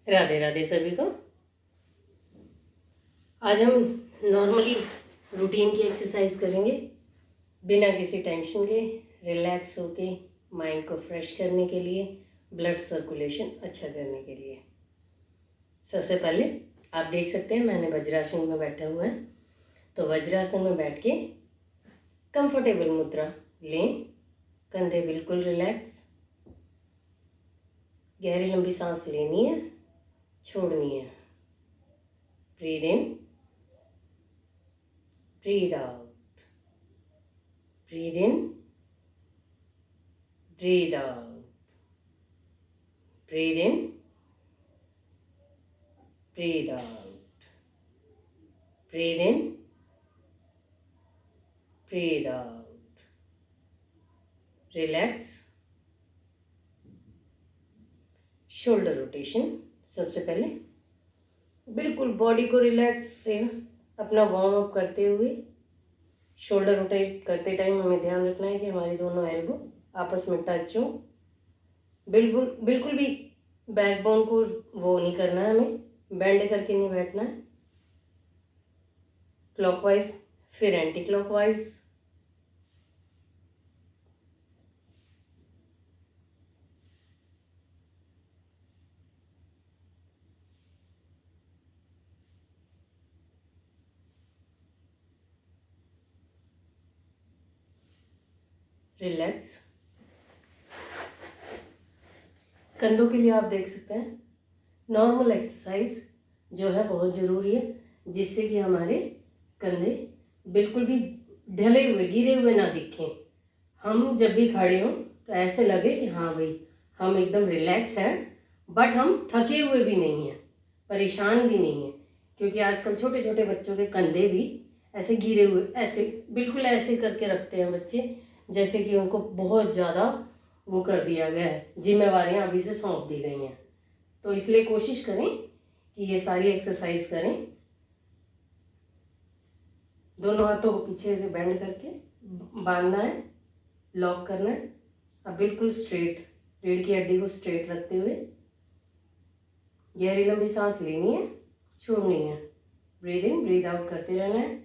राधे राधे सभी को। आज हम नॉर्मली रूटीन की एक्सरसाइज करेंगे बिना किसी टेंशन के, रिलैक्स होके माइंड को फ्रेश करने के लिए, ब्लड सर्कुलेशन अच्छा करने के लिए। सबसे पहले आप देख सकते हैं मैंने वज्रासन में बैठा हुआ है, तो वज्रासन में बैठ के कंफर्टेबल मुद्रा लें, कंधे बिल्कुल रिलैक्स, गहरी लंबी सांस लेनी है, छोड़नी है। Breathe in, breathe out, breathe in, breathe out, breathe in, breathe out, breathe in, breathe out. Relax. Shoulder rotation. सबसे पहले बिल्कुल बॉडी को रिलैक्स से अपना वार्म अप करते हुए शोल्डर रोटेट करते टाइम हमें ध्यान रखना है कि हमारी दोनों एल्बो आपस में टच हो। बिल्कुल बिल्कुल भी बैकबोन को वो नहीं करना है, हमें बेंड करके नहीं बैठना है। क्लॉकवाइज फिर एंटी क्लॉकवाइज। रिलैक्स। कंधों के लिए आप देख सकते हैं नॉर्मल एक्सरसाइज जो है बहुत ज़रूरी है, जिससे कि हमारे कंधे बिल्कुल भी ढले हुए गिरे हुए ना दिखें। हम जब भी खड़े हों तो ऐसे लगे कि हाँ भाई हम एकदम रिलैक्स हैं, बट हम थके हुए भी नहीं हैं, परेशान भी नहीं हैं। क्योंकि आजकल छोटे छोटे बच्चों के कंधे भी ऐसे गिरे हुए, ऐसे बिल्कुल ऐसे करके रखते हैं बच्चे, जैसे कि उनको बहुत ज़्यादा वो कर दिया गया है, जिम्मेवारियां अभी से सौंप दी गई हैं। तो इसलिए कोशिश करें कि ये सारी एक्सरसाइज करें। दोनों हाथों को पीछे से बेंड करके बांधना है, लॉक करना है। अब बिल्कुल स्ट्रेट, रीढ़ की हड्डी को स्ट्रेट रखते हुए गहरी लंबी सांस लेनी है, छोड़नी है। ब्रीद इन ब्रीद आउट करते रहना है।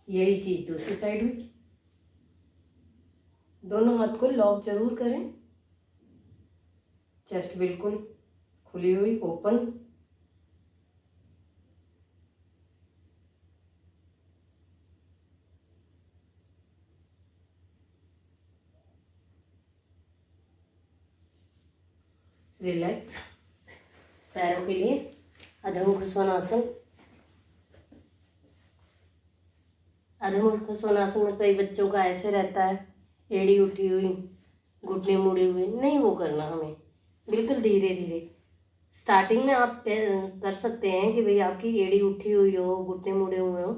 यही चीज दूसरी साइड में। दोनों हाथ को लॉक जरूर करें। चेस्ट बिल्कुल खुली हुई, ओपन। रिलैक्स। पैरों के लिए अधोमुख स्वनासन। अधोमुख स्वनासन में कई बच्चों का ऐसे रहता है, एड़ी उठी हुई, घुटने मुड़े हुए। नहीं वो करना हमें, बिल्कुल धीरे धीरे। स्टार्टिंग में आप कर सकते हैं कि भाई आपकी एड़ी उठी हुई हो, घुटने मुड़े हुए हो,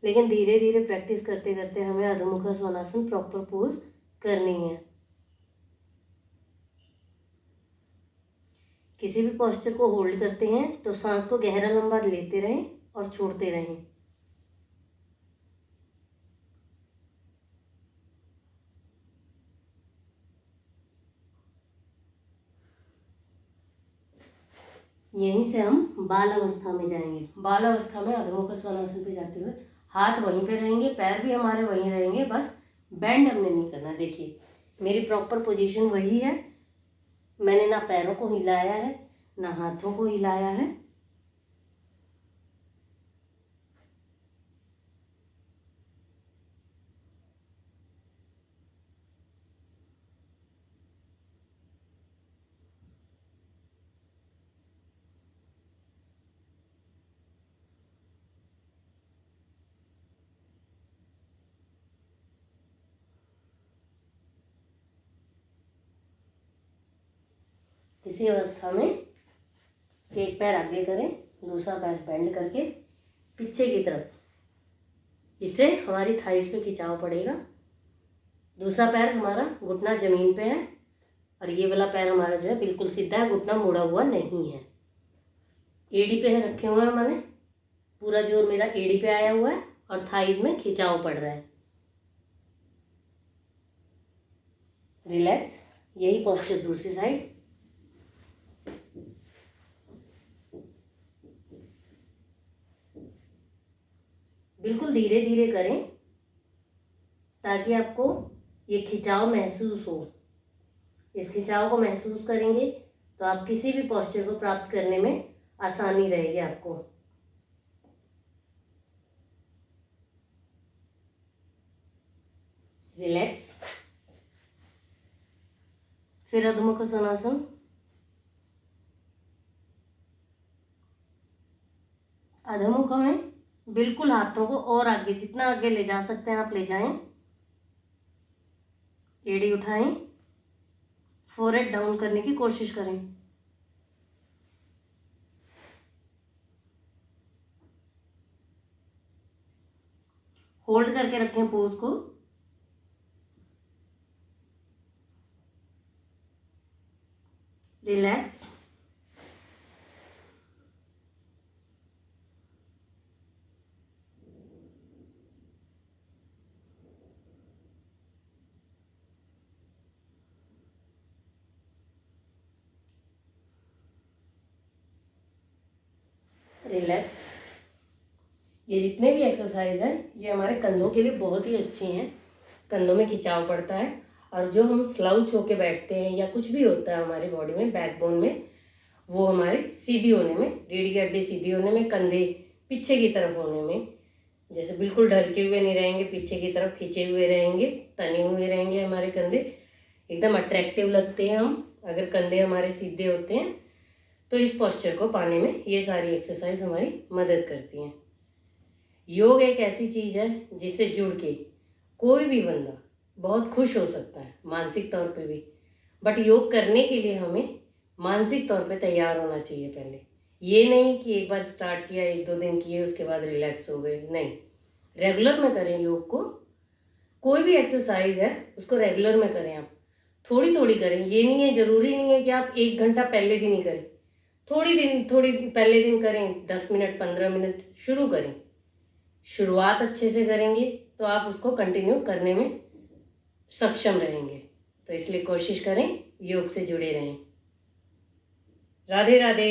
लेकिन धीरे धीरे प्रैक्टिस करते करते हमें अधोमुख स्वनासन प्रॉपर पोज करनी है। किसी भी पोस्चर को होल्ड करते हैं तो सांस को गहरा लंबा लेते रहें और छोड़ते रहें। यहीं से हम बाल अवस्था में जाएंगे। बाल अवस्था में अधोमुख स्वनासन पे जाते हुए हाथ वहीं पे रहेंगे, पैर भी हमारे वहीं रहेंगे, बस बेंड हमने नहीं करना। देखिए मेरी प्रॉपर पोजीशन वही है, मैंने ना पैरों को हिलाया है ना हाथों को हिलाया है। इसी अवस्था में एक पैर आगे करें, दूसरा पैर बेंड करके पीछे की तरफ, इससे हमारी थाइस पे खिंचाव पड़ेगा। दूसरा पैर हमारा घुटना जमीन पे है और ये वाला पैर हमारा जो है बिल्कुल सीधा है, घुटना मुड़ा हुआ नहीं है। एड़ी पे है रखे हुए हैं मैंने, पूरा जोर मेरा एड़ी पे आया हुआ है और थाइस में खिंचाव पड़ रहा है। रिलैक्स। यही पोस्चर दूसरी साइड। बिल्कुल धीरे धीरे करें ताकि आपको ये खिंचाव महसूस हो। इस खिंचाव को महसूस करेंगे तो आप किसी भी पोस्चर को प्राप्त करने में आसानी रहेगी आपको। रिलैक्स। फिर अधोमुख आसनासन। अधोमुख में बिल्कुल हाथों को और आगे, जितना आगे ले जा सकते हैं आप ले जाएं। एड़ी उठाएं, फोरहेड डाउन करने की कोशिश करें। होल्ड करके रखें पोज को। रिलैक्स। रिलैक्स। ये जितने भी एक्सरसाइज हैं ये हमारे कंधों के लिए बहुत ही अच्छे हैं। कंधों में खिंचाव पड़ता है और जो हम स्लाउच होके बैठते हैं या कुछ भी होता है हमारी बॉडी में, बैकबोन में, वो हमारे सीधी होने में, रीढ़ की हड्डी सीधी होने में, कंधे पीछे की तरफ होने में, जैसे बिल्कुल ढलके हुए नहीं रहेंगे, पीछे की तरफ खिंचे हुए रहेंगे, तने हुए रहेंगे हमारे कंधे, एकदम अट्रैक्टिव लगते हैं हम अगर कंधे हमारे सीधे होते हैं। तो इस पोस्चर को पाने में ये सारी एक्सरसाइज हमारी मदद करती हैं। योग एक ऐसी चीज़ है जिससे जुड़ के कोई भी बंदा बहुत खुश हो सकता है, मानसिक तौर पे भी। बट योग करने के लिए हमें मानसिक तौर पे तैयार होना चाहिए पहले। ये नहीं कि एक बार स्टार्ट किया, 1-2 दिन किए, उसके बाद रिलैक्स हो गए, नहीं। रेगुलर में करें योग को। कोई भी एक्सरसाइज है उसको रेगुलर में करें आप, थोड़ी थोड़ी करें। ये नहीं है, ज़रूरी नहीं है कि आप 1 घंटा पहले दिन ही करें। थोड़ी पहले दिन करें, 10 मिनट 15 मिनट शुरू करें। शुरुआत अच्छे से करेंगे तो आप उसको कंटिन्यू करने में सक्षम रहेंगे। तो इसलिए कोशिश करें योग से जुड़े रहें। राधे राधे।